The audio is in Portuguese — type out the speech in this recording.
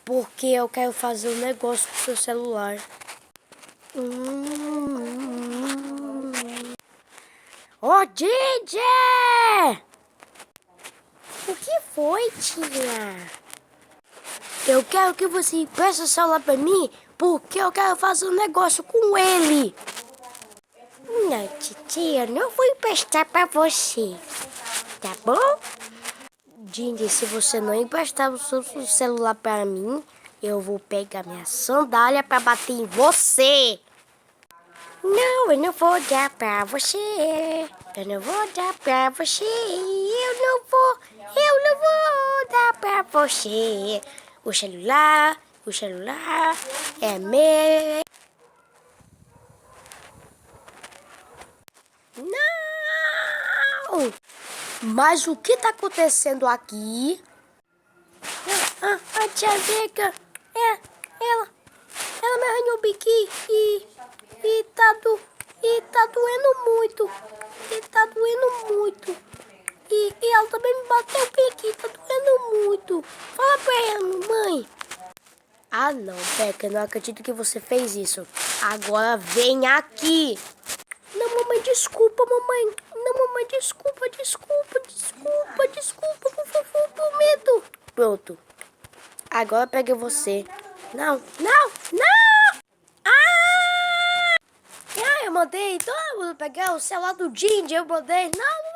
Porque eu quero fazer um negócio com o seu celular. Ô, Didi! O que foi, tia? Eu quero que você empreste o celular pra mim, porque eu quero fazer um negócio com ele. Não, titia, eu não vou emprestar pra você, tá bom? Didi, se você não emprestar o seu celular pra mim, eu vou pegar minha sandália pra bater em você. Não, eu não vou dar pra você. Eu não vou dar pra você. Eu não vou dar pra você. O celular é meu. Não! Mas o que tá acontecendo aqui? A tia Zeca, ela me arranhou o biquíni e tá doendo muito. E tá doendo muito. E ela também me bateu bem aqui, tá doendo muito. Fala pra ela, mamãe. Ah não, Beca, não acredito que você fez isso. Agora vem aqui. Não, mamãe, desculpa, mamãe. Não, mamãe, desculpa, por favor, prometo. Pronto. Agora pega você. Não. Ah, eu mandei todo mundo pegar o celular do Didi, eu mandei. Não,